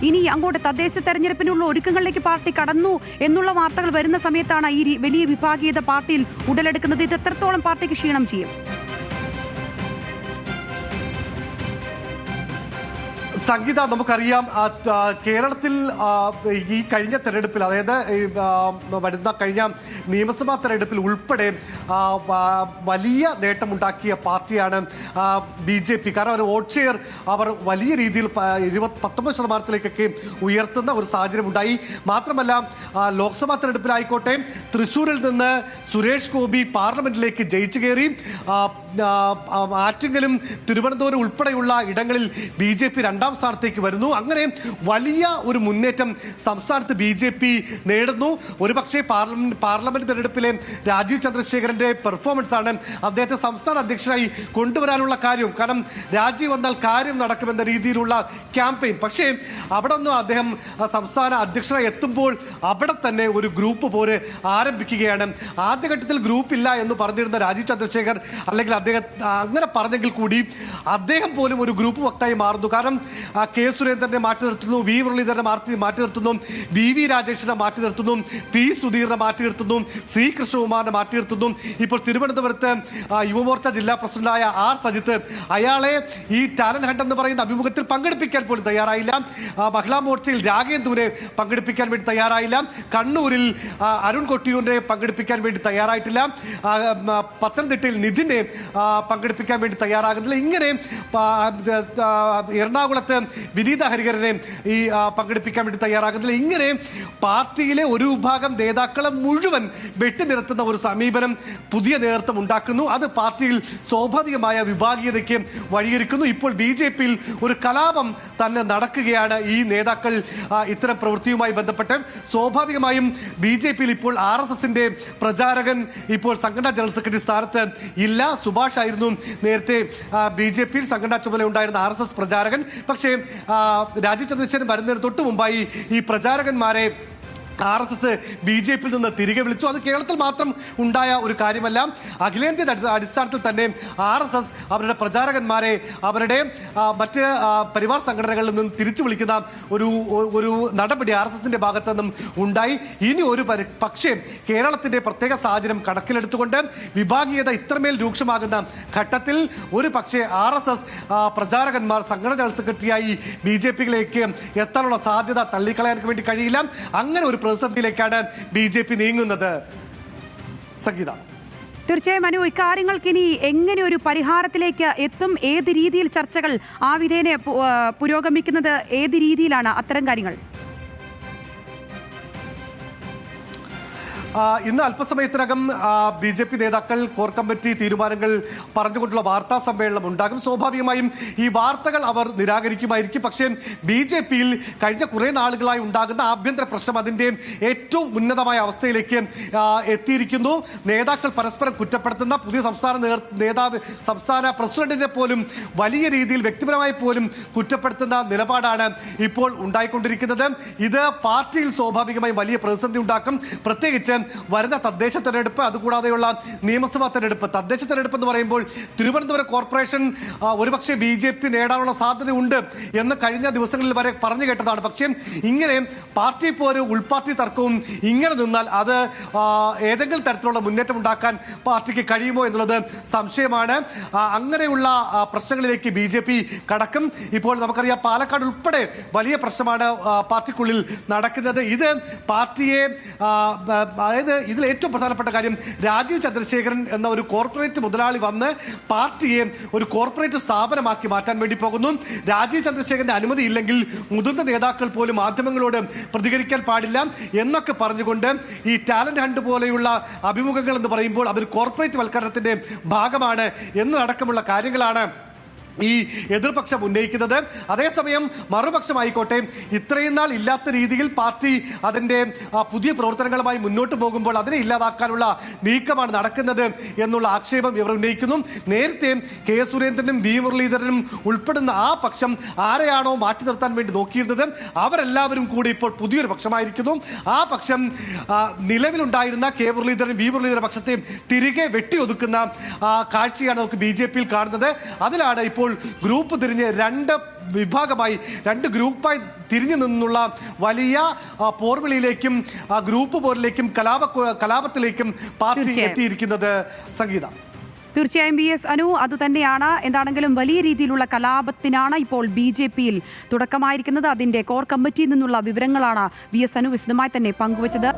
ഇനി അങ്ങോട്ട് തദ്ദേശ തെരഞ്ഞെടുപ്പിനുള്ള ഒരുക്കങ്ങളിലേക്ക് പാർട്ടി കടന്നു എന്നുള്ള വാർത്തകൾ വരുന്ന സമയത്താണ് ഈ വലിയ വിഭാഗീയത പാർട്ടിയിൽ ഉടലെടുക്കുന്നത്. ഇത് എത്രത്തോളം പാർട്ടിക്ക് ക്ഷീണം ചെയ്യും? സംഗീത, നമുക്കറിയാം കേരളത്തിൽ ഈ കഴിഞ്ഞ തെരഞ്ഞെടുപ്പിൽ, അതായത് വരുന്ന കഴിഞ്ഞ നിയമസഭാ തെരഞ്ഞെടുപ്പിൽ ഉൾപ്പെടെ വലിയ നേട്ടമുണ്ടാക്കിയ പാർട്ടിയാണ് BJP. കാരണം ഒരു വോട്ട് ഷെയർ അവർ വലിയ രീതിയിൽ 19% ഉയർത്തുന്ന ഒരു സാഹചര്യം ഉണ്ടായി. മാത്രമല്ല ലോക്സഭാ തെരഞ്ഞെടുപ്പിലായിക്കോട്ടെ തൃശ്ശൂരിൽ നിന്ന് സുരേഷ് ഗോപി പാർലമെന്റിലേക്ക് ജയിച്ചു കയറി. ആറ്റിങ്ങലും തിരുവനന്തപുരം ഉൾപ്പെടെയുള്ള ഇടങ്ങളിൽ BJP രണ്ടാം സ്ഥാനത്തേക്ക് വരുന്നു. അങ്ങനെ വലിയ ഒരു മുന്നേറ്റം സംസ്ഥാനത്ത് BJP നേടുന്നു. ഒരുപക്ഷെ പാർലമെന്റ് തെരഞ്ഞെടുപ്പിലെ രാജീവ് ചന്ദ്രശേഖരന്റെ പെർഫോമൻസ് ആണ് അദ്ദേഹത്തെ സംസ്ഥാന അധ്യക്ഷനായി കൊണ്ടുവരാനുള്ള കാര്യം. കാരണം രാജീവ് വന്നാൽ കാര്യം നടക്കുമെന്ന രീതിയിലുള്ള ക്യാമ്പയിൻ. പക്ഷേ അവിടെ നിന്ന് അദ്ദേഹം സംസ്ഥാന അധ്യക്ഷനായി എത്തുമ്പോൾ അവിടെ തന്നെ ഒരു ഗ്രൂപ്പ് പോര് ആരംഭിക്കുകയാണ്. ആദ്യഘട്ടത്തിൽ ഗ്രൂപ്പ് ഇല്ല എന്ന് പറഞ്ഞിരുന്ന രാജീവ് ചന്ദ്രശേഖർ, അല്ലെങ്കിൽ അദ്ദേഹം അങ്ങനെ പറഞ്ഞെങ്കിൽ കൂടി അദ്ദേഹം പോലും ഒരു ഗ്രൂപ്പ് വക്തായി മാറുന്നു. കാരണം കെ സുരേന്ദ്രനെ മാറ്റി നിർത്തുന്നു, വി മുരളീധരനെ മാറ്റി നിർത്തുന്നു, VV രാജേഷിനെ മാറ്റി നിർത്തുന്നു, P സുധീറിനെ മാറ്റി നിർത്തുന്നു, C കൃഷ്ണകുമാറിനെ മാറ്റി നിർത്തുന്നു. ഇപ്പോൾ തിരുവനന്തപുരത്ത് യുവമോർച്ച ജില്ലാ പ്രസിഡന്റായ R സജിത്ത്, അയാളെ ഈ ടാലന്റ് ഹണ്ട് എന്ന് പറയുന്ന അഭിമുഖത്തിൽ പങ്കെടുപ്പിക്കാൻ പോലും തയ്യാറായില്ല. മഹിളാ മോർച്ചയിൽ രാഗേന്ദുവിനെ പങ്കെടുപ്പിക്കാൻ വേണ്ടി തയ്യാറായില്ല. കണ്ണൂരിൽ അരുൺ കൊട്ടിയൂരിനെ പങ്കെടുപ്പിക്കാൻ വേണ്ടി തയ്യാറായിട്ടില്ല. പത്തനംതിട്ടയിൽ നിതിനെ പങ്കെടുപ്പിക്കാൻ വേണ്ടി തയ്യാറാകുന്നില്ല. ഇങ്ങനെ എറണാകുളത്ത് വിനീത ഹരിഹരനെ ഈ പങ്കെടുപ്പിക്കാൻ വേണ്ടി തയ്യാറാകുന്നില്ല. ഇങ്ങനെ പാർട്ടിയിലെ ഒരു വിഭാഗം നേതാക്കളെ മുഴുവൻ വെട്ടിനിർത്തുന്ന ഒരു സമീപനം പുതിയ നേതൃത്വം ഉണ്ടാക്കുന്നു. അത് പാർട്ടിയിൽ സ്വാഭാവികമായ വിഭാഗീയതയ്ക്ക് വഴിയൊരുക്കുന്നു. ഇപ്പോൾ BJPയിൽ ഒരു കലാപം തന്നെ നടക്കുകയാണ്. ഈ നേതാക്കൾ ഇത്തരം പ്രവൃത്തിയുമായി ബന്ധപ്പെട്ട് സ്വാഭാവികമായും BJPയിൽ ഇപ്പോൾ RSSന്റെ പ്രചാരകൻ ഇപ്പോൾ സംഘടനാ ജനറൽ സെക്രട്ടറി സ്ഥാനത്ത് ഇല്ല. സുഭാഷ് ആയിരുന്നു നേരത്തെ BJPയിൽ സംഘടനാ ചുമതല ഉണ്ടായിരുന്ന RSS പ്രചാരകൻ. പക്ഷേ രാജീവ് ചന്ദ്രശേഖരൻ വരുന്നതിന് തൊട്ട് മുമ്പായി ഈ പ്രചാരകന്മാരെ RSS BJPയിൽ നിന്ന് തിരികെ വിളിച്ചു. അത് കേരളത്തിൽ മാത്രം ഉണ്ടായ ഒരു കാര്യമല്ല. അഖിലേന്ത്യാ അടിസ്ഥാനത്തിൽ തന്നെ RSS അവരുടെ പ്രചാരകന്മാരെ അവരുടെ മറ്റ് പരിവാർ സംഘടനകളിൽ നിന്നും തിരിച്ചു വിളിക്കുന്ന ഒരു നടപടി RSSന്റെ ഭാഗത്തു നിന്നും ഉണ്ടായി. ഇനി പക്ഷേ കേരളത്തിന്റെ പ്രത്യേക സാഹചര്യം കണക്കിലെടുത്തുകൊണ്ട് വിഭാഗീയത ഇത്രമേൽ രൂക്ഷമാകുന്ന ഘട്ടത്തിൽ ഒരു പക്ഷേ RSS പ്രചാരകന്മാർ സംഘടനാ ജനറൽ സെക്രട്ടറിയായി BJPയിലേക്ക് എത്താനുള്ള സാധ്യത തള്ളിക്കളയാൻ വേണ്ടി കഴിയില്ല. അങ്ങനെ ഒരു പ്രതിസന്ധിയിലേക്കാണ് BJP നീങ്ങുന്നത്. സംഗീത, തീർച്ചയായും മനു, ഇക്കാര്യങ്ങൾക്ക് ഇനി എങ്ങനെ ഒരു പരിഹാരത്തിലേക്ക് എത്തും? ഏത് രീതിയിൽ ചർച്ചകൾ ആ വിധേന പുരോഗമിക്കുന്നത്? ഏത് രീതിയിലാണ് അത്തരം കാര്യങ്ങൾ? ഇന്ന് അല്പസമയത്തിനകം BJP നേതാക്കൾ കോർ കമ്മിറ്റി തീരുമാനങ്ങൾ പറഞ്ഞുകൊണ്ടുള്ള വാർത്താ സമ്മേളനം ഉണ്ടാകും. സ്വാഭാവികമായും ഈ വാർത്തകൾ അവർ നിരാകരിക്കുമായിരിക്കും. പക്ഷേ BJPയിൽ കഴിഞ്ഞ കുറേ നാളുകളായി ഉണ്ടാകുന്ന ആഭ്യന്തര പ്രശ്നം അതിൻ്റെ ഏറ്റവും ഉന്നതമായ അവസ്ഥയിലേക്ക് എത്തിയിരിക്കുന്നു. നേതാക്കൾ പരസ്പരം കുറ്റപ്പെടുത്തുന്ന, പുതിയ സംസ്ഥാന പ്രസിഡന്റിനെ പോലും വലിയ രീതിയിൽ വ്യക്തിപരമായി പോലും കുറ്റപ്പെടുത്തുന്ന നിലപാടാണ് ഇപ്പോൾ ഉണ്ടായിക്കൊണ്ടിരിക്കുന്നത്. ഇത് പാർട്ടിയിൽ സ്വാഭാവികമായും വലിയ പ്രതിസന്ധി ഉണ്ടാക്കും. പ്രത്യേകിച്ച് വരുന്ന തദ്ദേശ തെരഞ്ഞെടുപ്പ്, അതുകൂടാതെയുള്ള നിയമസഭാ തെരഞ്ഞെടുപ്പ്. തദ്ദേശ തെരഞ്ഞെടുപ്പ് എന്ന് പറയുമ്പോൾ തിരുവനന്തപുരം കോർപ്പറേഷൻ ഒരുപക്ഷെ BJP നേടാനുള്ള സാധ്യതയുണ്ട് എന്ന് കഴിഞ്ഞ ദിവസങ്ങളിൽ വരെ പറഞ്ഞു കേട്ടതാണ്. പക്ഷേ ഇങ്ങനെ പാർട്ടി പോര്, ഉൾപാർട്ടി തർക്കവും ഇങ്ങനെ നിന്നാൽ അത് ഏതെങ്കിലും തരത്തിലുള്ള മുന്നേറ്റം ഉണ്ടാക്കാൻ പാർട്ടിക്ക് കഴിയുമോ എന്നുള്ളത് സംശയമാണ്. അങ്ങനെയുള്ള പ്രശ്നങ്ങളിലേക്ക് BJP കടക്കും. ഇപ്പോൾ നമുക്കറിയാം പാലക്കാട് ഉൾപ്പെടെ വലിയ പ്രശ്നമാണ് പാർട്ടിക്കുള്ളിൽ നടക്കുന്നത്. ഇത് പാർട്ടിയെ, അതായത് ഇതിൽ ഏറ്റവും പ്രധാനപ്പെട്ട കാര്യം രാജീവ് ചന്ദ്രശേഖരൻ എന്ന ഒരു കോർപ്പറേറ്റ് മുതലാളി വന്ന് പാർട്ടിയെ ഒരു കോർപ്പറേറ്റ് സ്ഥാപനമാക്കി മാറ്റാൻ വേണ്ടി പോകുന്നു. രാജീവ് ചന്ദ്രശേഖരന്റെ അനുമതി ഇല്ലെങ്കിൽ മുതിർന്ന നേതാക്കൾ പോലും മാധ്യമങ്ങളോട് പ്രതികരിക്കാൻ പാടില്ല എന്നൊക്കെ പറഞ്ഞുകൊണ്ട് ഈ ടാലന്റ് ഹണ്ട് പോലെയുള്ള അഭിമുഖങ്ങൾ എന്ന് പറയുമ്പോൾ അതൊരു കോർപ്പറേറ്റ് വൽക്കരണത്തിന്റെ ഭാഗമാണ് എന്നതടക്കമുള്ള കാര്യങ്ങളാണ് ഈ എതിർപക്ഷം ഉന്നയിക്കുന്നത്. അതേസമയം മറുപക്ഷമായിക്കോട്ടെ ഇത്രയും നാൾ ഇല്ലാത്ത രീതിയിൽ പാർട്ടി അതിൻ്റെ പുതിയ പ്രവർത്തനങ്ങളുമായി മുന്നോട്ട് പോകുമ്പോൾ അതിനെ ഇല്ലാതാക്കാനുള്ള നീക്കമാണ് നടക്കുന്നത് എന്നുള്ള ആക്ഷേപം ഇവർ ഉന്നയിക്കുന്നു. നേരത്തെ കെ സുരേന്ദ്രനും വി മുരളീധരനും ഉൾപ്പെടുന്ന ആ പക്ഷം ആരെയാണോ മാറ്റി നിർത്താൻ വേണ്ടി നോക്കിയിരുന്നത് അവരെല്ലാവരും കൂടി ഇപ്പോൾ പുതിയൊരു പക്ഷമായിരിക്കുന്നു. ആ പക്ഷം നിലവിലുണ്ടായിരുന്ന കെ മുരളീധരൻ വി മുരളീധരൻ പക്ഷത്തെ തിരികെ വെട്ടിയൊതുക്കുന്ന കാഴ്ചയാണ് നമുക്ക് BJPയിൽ കാണുന്നത്. അതിലാണ് ഇപ്പോൾ ഇപ്പോൾ ഗ്രൂപ്പ് തിരിഞ്ഞ് രണ്ട് വിഭാഗമായി, രണ്ട് ഗ്രൂപ്പായി തിരിഞ്ഞു നിന്നുള്ള വലിയ പോർവിളിയിലേക്കും ഗ്രൂപ്പ് പോരിലേക്കും കലാപത്തിലേക്കും പാർട്ടി എത്തിയിരിക്കുന്നത്. സംഗീത, തീർച്ചയായും BS അനു അതുതന്നെയാണ്. എന്താണെങ്കിലും വലിയ രീതിയിലുള്ള കലാപത്തിനാണ് ഇപ്പോൾ BJP-യിൽ തുടക്കമായിരിക്കുന്നത്. അതിന്റെ കോർ കമ്മിറ്റിയിൽ നിന്നുള്ള വിവരങ്ങളാണ് BS അനു വിശദമായി തന്നെ പങ്കുവച്ചത്.